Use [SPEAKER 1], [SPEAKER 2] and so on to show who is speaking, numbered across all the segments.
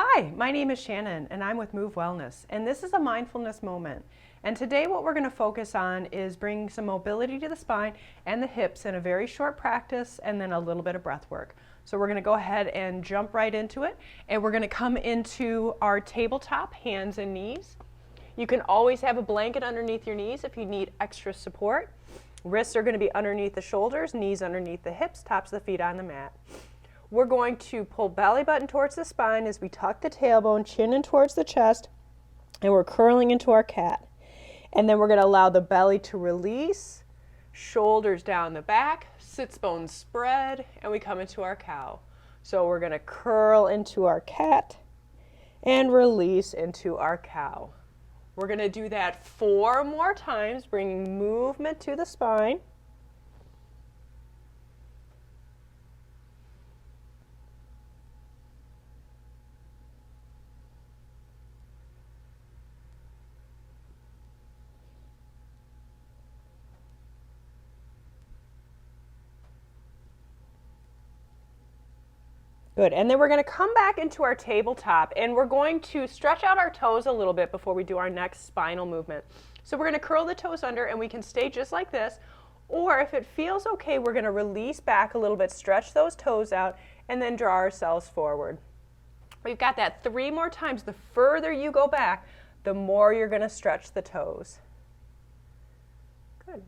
[SPEAKER 1] Hi, my name is Shannon and I'm with Move Wellness, and this is a mindfulness moment. And today what we're going to focus on is bringing some mobility to the spine and the hips in a very short practice and then a little bit of breath work. So we're going to go ahead and jump right into it, and we're going to come into our tabletop, hands and knees. You can always have a blanket underneath your knees if you need extra support. Wrists are going to be underneath the shoulders, knees underneath the hips, tops of the feet on the mat. We're going to pull belly button towards the spine as we tuck the tailbone, chin in towards the chest, and we're curling into our cat. And then we're going to allow the belly to release, shoulders down the back, sits bones spread, and we come into our cow. So we're going to curl into our cat and release into our cow. We're going to do that 4 more times, bringing movement to the spine. Good, and then we're going to come back into our tabletop, and we're going to stretch out our toes a little bit before we do our next spinal movement. So we're going to curl the toes under, and we can stay just like this, or if it feels okay, we're going to release back a little bit, stretch those toes out, and then draw ourselves forward. We've got that 3 more times. The further you go back, the more you're going to stretch the toes. Good.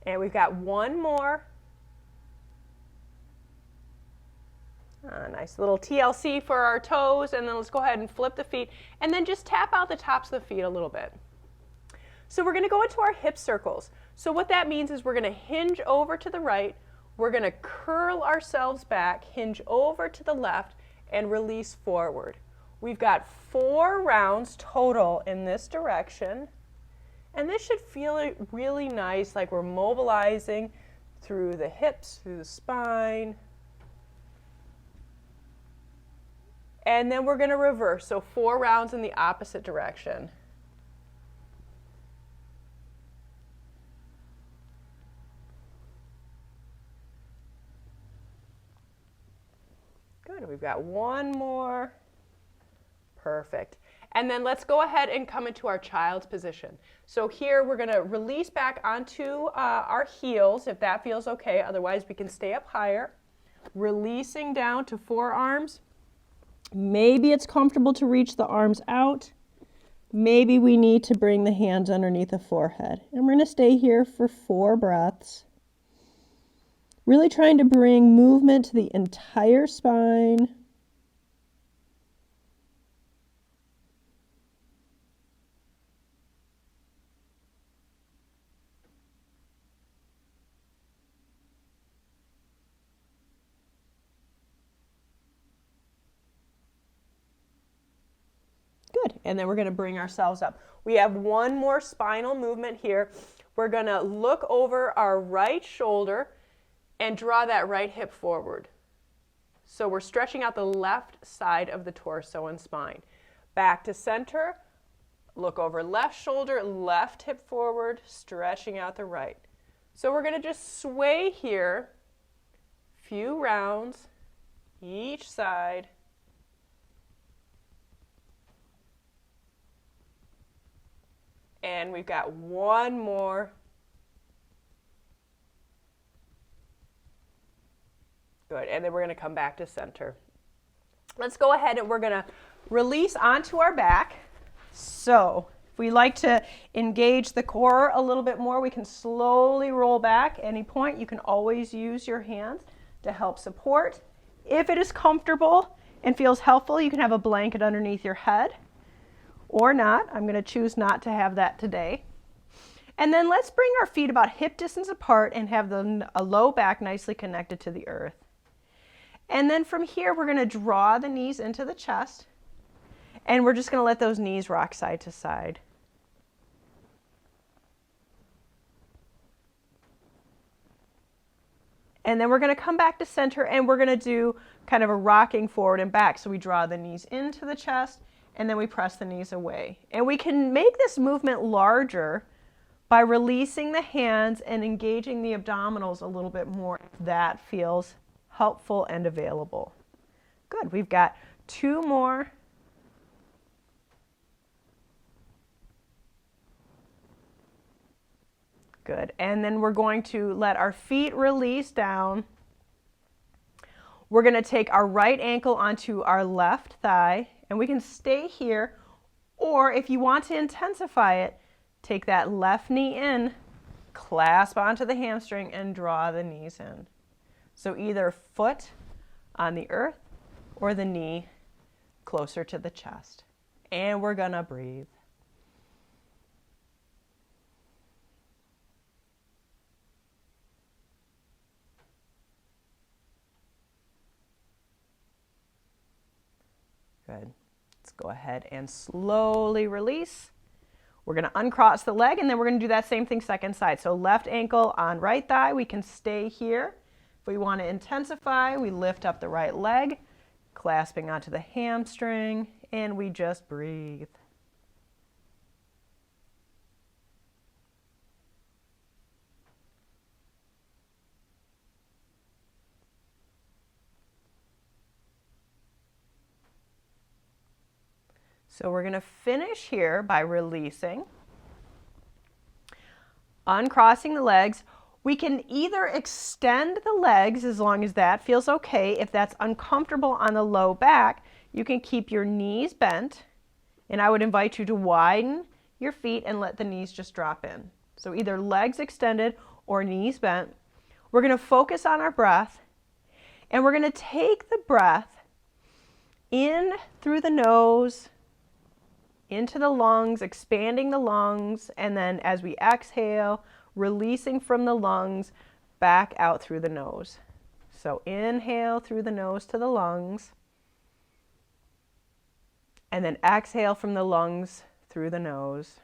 [SPEAKER 1] And we've got 1 more. Nice little TLC for our toes, and then let's go ahead and flip the feet, and then just tap out the tops of the feet a little bit. So we're going to go into our hip circles. So what that means is we're going to hinge over to the right, we're going to curl ourselves back, hinge over to the left, and release forward. We've got 4 rounds total in this direction, and this should feel really nice, like we're mobilizing through the hips, through the spine. And then we're going to reverse, so 4 rounds in the opposite direction. Good, we've got 1 more. Perfect. And then let's go ahead and come into our child's position. So here we're going to release back onto our heels, if that feels okay. Otherwise, we can stay up higher. Releasing down to forearms. Maybe it's comfortable to reach the arms out. Maybe we need to bring the hands underneath the forehead. And we're going to stay here for 4 breaths. Really trying to bring movement to the entire spine. Good, and then we're going to bring ourselves up. We have 1 more spinal movement here. We're going to look over our right shoulder and draw that right hip forward. So we're stretching out the left side of the torso and spine. Back to center, look over left shoulder, left hip forward, stretching out the right. So we're going to just sway here, few rounds, each side. And we've got 1 more. Good, and then we're going to come back to center. Let's go ahead and we're going to release onto our back. So if we like to engage the core a little bit more, we can slowly roll back. Any point, you can always use your hands to help support. If it is comfortable and feels helpful, you can have a blanket underneath your head. Or not. I'm going to choose not to have that today. And then let's bring our feet about hip distance apart and have a low back nicely connected to the earth. And then from here, we're going to draw the knees into the chest, and we're just going to let those knees rock side to side. And then we're going to come back to center, and we're going to do kind of a rocking forward and back. So we draw the knees into the chest, and then we press the knees away. And we can make this movement larger by releasing the hands and engaging the abdominals a little bit more if that feels helpful and available. Good. We've got 2 more. Good. And then we're going to let our feet release down. We're going to take our right ankle onto our left thigh, and we can stay here, or if you want to intensify it, take that left knee in, clasp onto the hamstring, and draw the knees in. So either foot on the earth or the knee closer to the chest. And we're going to breathe. Good. Let's go ahead and slowly release. We're going to uncross the leg, and then we're going to do that same thing second side. So left ankle on right thigh, we can stay here. If we want to intensify, we lift up the right leg, clasping onto the hamstring, and we just breathe. So we're going to finish here by releasing, uncrossing the legs. We can either extend the legs as long as that feels okay. If that's uncomfortable on the low back, you can keep your knees bent. And I would invite you to widen your feet and let the knees just drop in. So either legs extended or knees bent. We're going to focus on our breath, and we're going to take the breath in through the nose, into the lungs, expanding the lungs, and then as we exhale, releasing from the lungs back out through the nose. So inhale through the nose to the lungs, and then exhale from the lungs through the nose.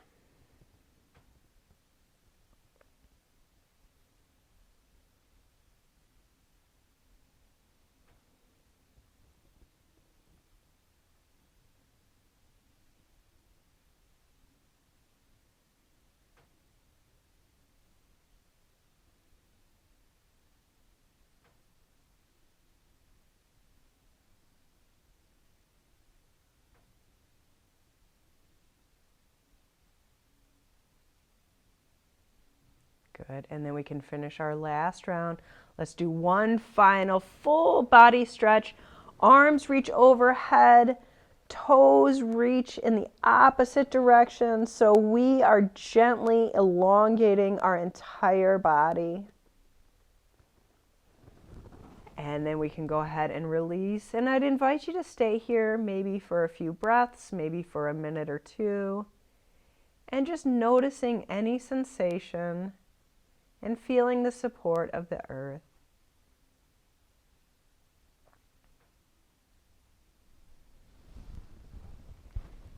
[SPEAKER 1] Good, and then we can finish our last round. Let's do one final full body stretch. Arms reach overhead, toes reach in the opposite direction. So we are gently elongating our entire body. And then we can go ahead and release. And I'd invite you to stay here maybe for a few breaths, maybe for a minute or two. And just noticing any sensation and feeling the support of the earth.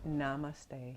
[SPEAKER 1] Namaste.